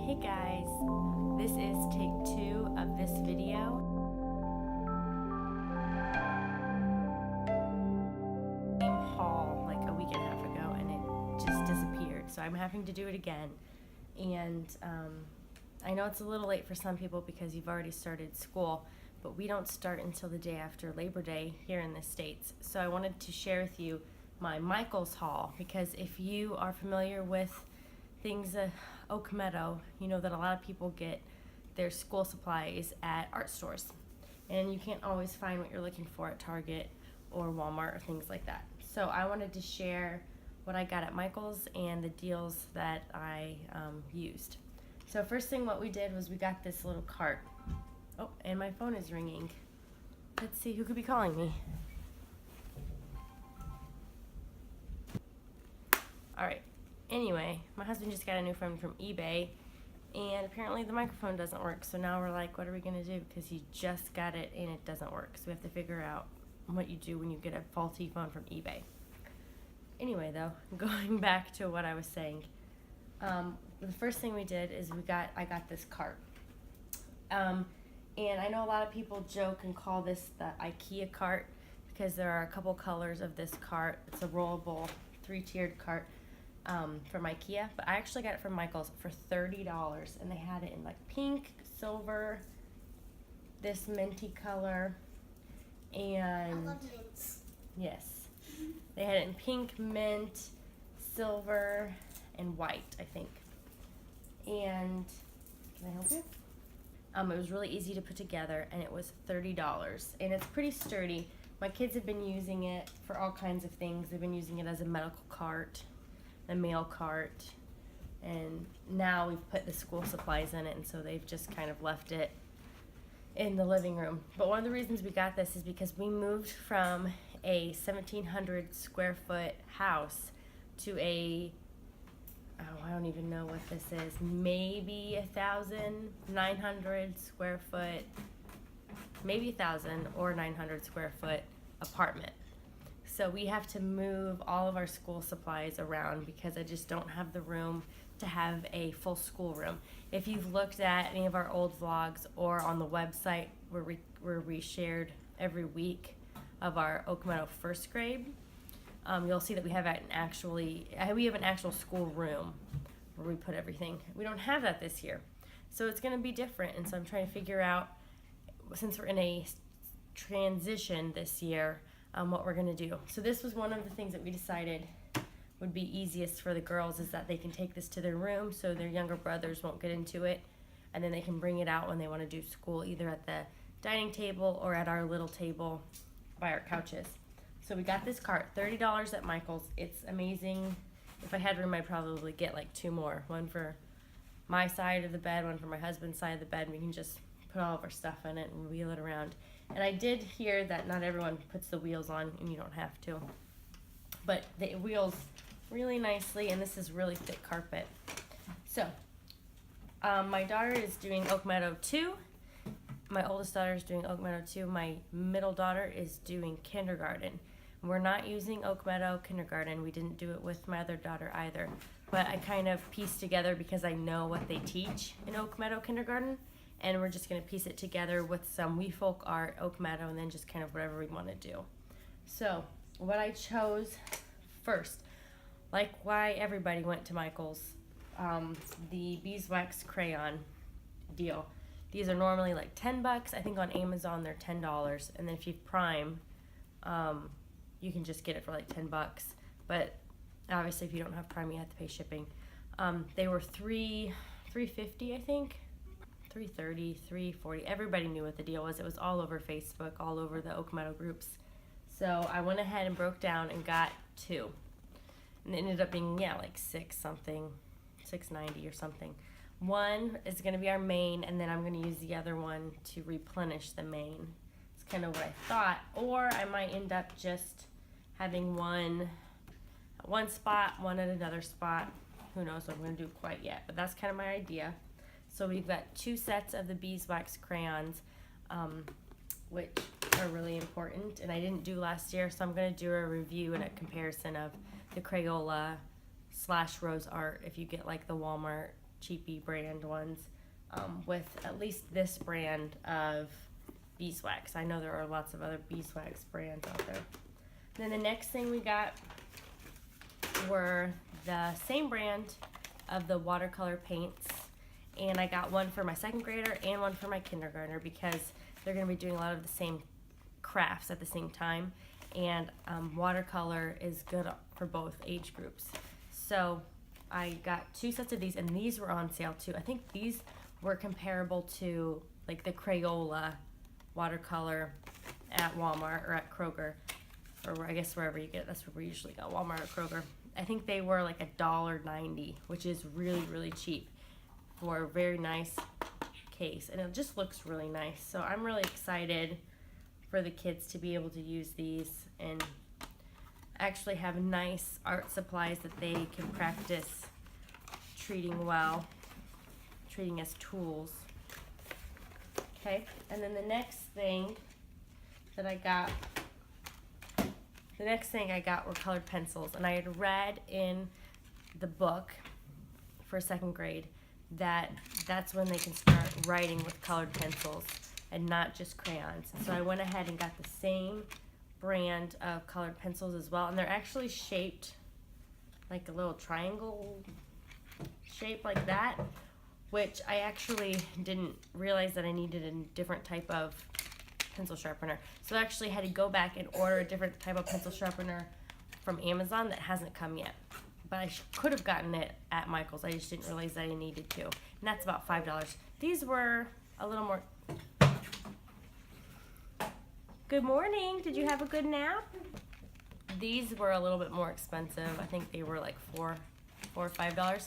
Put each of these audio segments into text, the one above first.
Hey guys, this is take 2 of this video. Haul like a week and a half ago and it just disappeared, so I'm having to do it again. And I know it's a little late for some people because you've already started school, but we don't start until the day after Labor Day here in the States. So I wanted to share with you my Michael's haul, because if you are familiar with things Oak Meadow, you know that a lot of people get their school supplies at art stores, and you can't always find what you're looking for at Target or Walmart or things like that. So I wanted to share what I got at Michael's and the deals that I used. So first thing what we did was we got this little cart. Oh, and my phone is ringing. Let's see who could be calling me. All right. Anyway, my husband just got a new phone from eBay, and apparently the microphone doesn't work. So now we're like, what are we gonna do? Because he just got it and it doesn't work. So we have to figure out what you do when you get a faulty phone from eBay. Anyway, though, going back to what I was saying, the first thing we did is I got this cart. And I know a lot of people joke and call this the IKEA cart because there are a couple colors of this cart. It's a rollable 3-tiered cart from IKEA, but I actually got it from Michael's for $30, and they had it in like pink, silver, this minty color, and I love mints. Yes, they had it in pink, mint, silver, and white, I think. And can I help you? It was really easy to put together, and it was $30, and it's pretty sturdy. My kids have been using it for all kinds of things. They've been using it as a medical cart, a mail cart, and now we've put the school supplies in it, and so they've just kind of left it in the living room. But one of the reasons we got this is because we moved from a 1,700 square foot house to I don't even know what this is, maybe 1,900 square foot, maybe 1,000 or 900 square foot apartment. So we have to move all of our school supplies around because I just don't have the room to have a full school room. If you've looked at any of our old vlogs or on the website where we shared every week of our Oak Meadow first grade, you'll see that we have an actual school room where we put everything. We don't have that this year, so it's going to be different. And so I'm trying to figure out, since we're in a transition this year, what we're going to do. So this was one of the things that we decided would be easiest for the girls, is that they can take this to their room so their younger brothers won't get into it, and then they can bring it out when they want to do school, either at the dining table or at our little table by our couches. So we got this cart, $30 at Michael's. It's amazing. If I had room, I'd probably get like 2 more. One for my side of the bed, one for my husband's side of the bed, and we can just put all of our stuff in it and wheel it around. And I did hear that not everyone puts the wheels on, and you don't have to. But the wheels really nicely, and this is really thick carpet. So, my daughter is doing Oak Meadow 2. My oldest daughter is doing Oak Meadow 2. My middle daughter is doing kindergarten. We're not using Oak Meadow kindergarten. We didn't do it with my other daughter either. But I kind of pieced together because I know what they teach in Oak Meadow kindergarten. And we're just going to piece it together with some We Folk art, Oak Meadow, and then just kind of whatever we want to do. So what I chose first, like why everybody went to Michael's, the beeswax crayon deal. These are normally like $10. I think on Amazon they're $10, and then if you Prime, you can just get it for like $10. But obviously, if you don't have Prime, you have to pay shipping. They were $3.50, I think. $3.30, $3.40. Everybody knew what the deal was. It was all over Facebook, all over the Oak Meadow groups. So I went ahead and broke down and got 2. And it ended up being, like $6.90 or something. One is going to be our main, and then I'm going to use the other one to replenish the main. It's kind of what I thought. Or I might end up just having one at one spot, one at another spot. Who knows what I'm going to do quite yet, but that's kind of my idea. So we've got 2 sets of the beeswax crayons, which are really important, and I didn't do last year, so I'm going to do a review and a comparison of the Crayola /Rose Art if you get like the Walmart cheapy brand ones with at least this brand of beeswax. I know there are lots of other beeswax brands out there. Then the next thing we got were the same brand of the watercolor paints, and I got one for my second grader and one for my kindergartner because they're going to be doing a lot of the same crafts at the same time, and watercolor is good for both age groups. So I got 2 sets of these, and these were on sale too. I think these were comparable to like the Crayola watercolor at Walmart or at Kroger, or I guess wherever you get it. That's where we usually go, Walmart or Kroger. I think they were like $1.90, which is really, really cheap for a very nice case, and it just looks really nice. So I'm really excited for the kids to be able to use these and actually have nice art supplies that they can practice treating well, treating as tools. Okay, and then the next thing I got were colored pencils, and I had read in the book for second grade that that's when they can start writing with colored pencils and not just crayons. So I went ahead and got the same brand of colored pencils as well, and they're actually shaped like a little triangle shape like that, which I actually didn't realize that I needed a different type of pencil sharpener. So I actually had to go back and order a different type of pencil sharpener from Amazon that hasn't come yet. But I could have gotten it at Michael's. I just didn't realize that I needed to. And that's about $5. These were a little more... Good morning. Did you have a good nap? These were a little bit more expensive. I think they were like $4 or $5.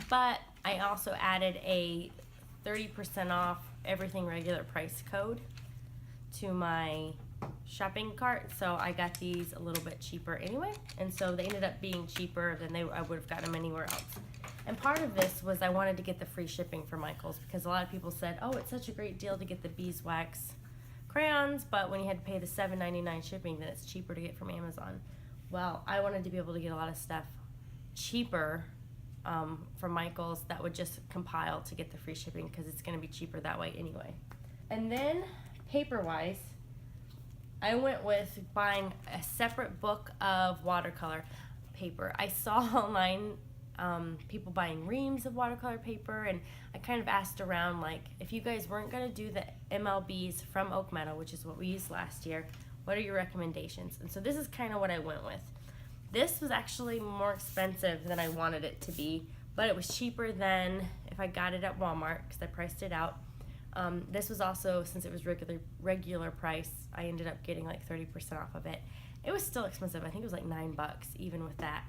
But I also added a 30% off everything regular price code to my shopping cart, so I got these a little bit cheaper anyway, and so they ended up being cheaper than I would have gotten them anywhere else. And part of this was I wanted to get the free shipping for Michael's because a lot of people said, oh, it's such a great deal to get the beeswax crayons, but when you had to pay the $7.99 shipping, then it's cheaper to get from Amazon. Well, I wanted to be able to get a lot of stuff cheaper from Michael's that would just compile to get the free shipping because it's going to be cheaper that way anyway. And then paper-wise, I went with buying a separate book of watercolor paper. I saw online people buying reams of watercolor paper, and I kind of asked around, like, if you guys weren't going to do the MLBs from Oak Meadow, which is what we used last year, what are your recommendations? And so this is kind of what I went with. This was actually more expensive than I wanted it to be, but it was cheaper than if I got it at Walmart because I priced it out. This was also, since it was regular price, I ended up getting like 30% off of it. It was still expensive. I think it was like $9 even with that.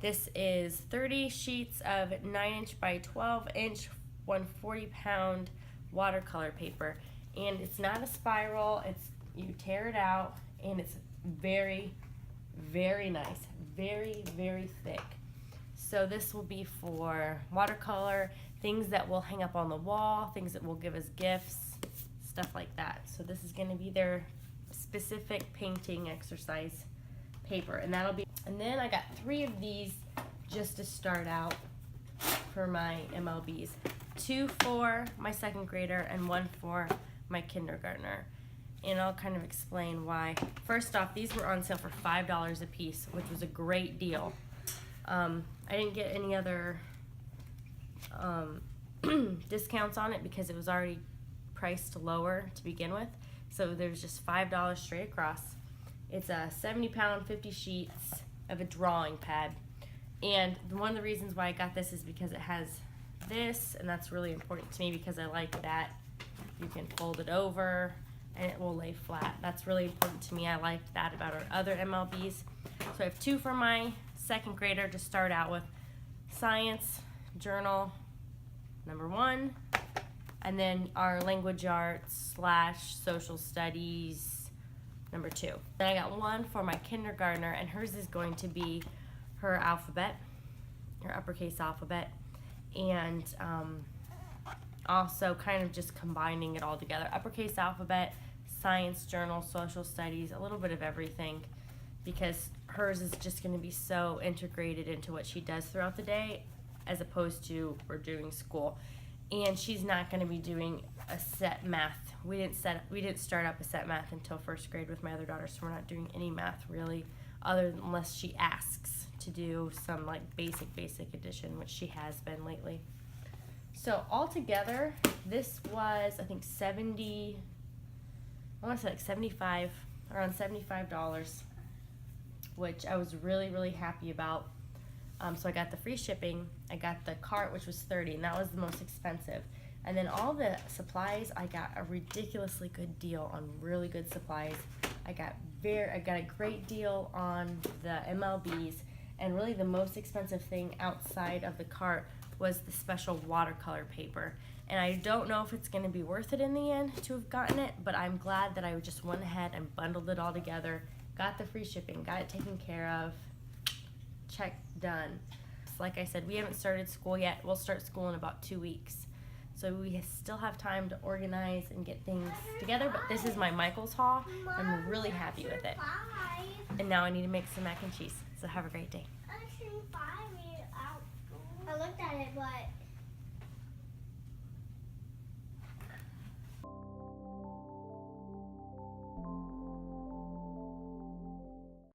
This is 30 sheets of 9-inch by 12-inch, 140-pound watercolor paper, and it's not a spiral. You tear it out, and it's very, very nice, very, very thick. So this will be for watercolor, things that will hang up on the wall, things that will give us gifts, stuff like that. So this is going to be their specific painting exercise paper, and that'll be. And then I got 3 of these just to start out for my MLBs. 2 for my second grader and 1 for my kindergartner. And I'll kind of explain why. First off, these were on sale for $5 a piece, which was a great deal. I didn't get any other discounts on it because it was already priced lower to begin with. So there's just $5 straight across. It's a 70-pound, 50 sheets of a drawing pad. And one of the reasons why I got this is because it has this, and that's really important to me because I like that. You can fold it over and it will lay flat. That's really important to me. I like that about our other MLBs. So I have 2 for my second grader to start out with. Science journal number 1, and then our language arts / social studies number 2. Then I got 1 for my kindergartner, and hers is going to be her alphabet, her uppercase alphabet, and also kind of just combining it all together. Uppercase alphabet, science journal, social studies, a little bit of everything, because hers is just going to be so integrated into what she does throughout the day. as opposed to we're doing school. And she's not going to be doing a set math. We didn't start up a set math until first grade with my other daughter, so we're not doing any math really, unless she asks to do some like basic addition, which she has been lately. So altogether, this was I think I want to say like 75, around $75, which I was really happy about. So I got the free shipping, I got the cart, which was $30, and that was the most expensive. And then all the supplies, I got a ridiculously good deal on really good supplies. I got a great deal on the MLBs, and really the most expensive thing outside of the cart was the special watercolor paper. And I don't know if it's going to be worth it in the end to have gotten it, but I'm glad that I just went ahead and bundled it all together, got the free shipping, got it taken care of. Check, done. Like I said, we haven't started school yet. We'll start school in about 2 weeks. So we still have time to organize and get things together, but this is my Michael's haul. I'm really happy with it. And now I need to make some mac and cheese. So have a great day. I looked at it, but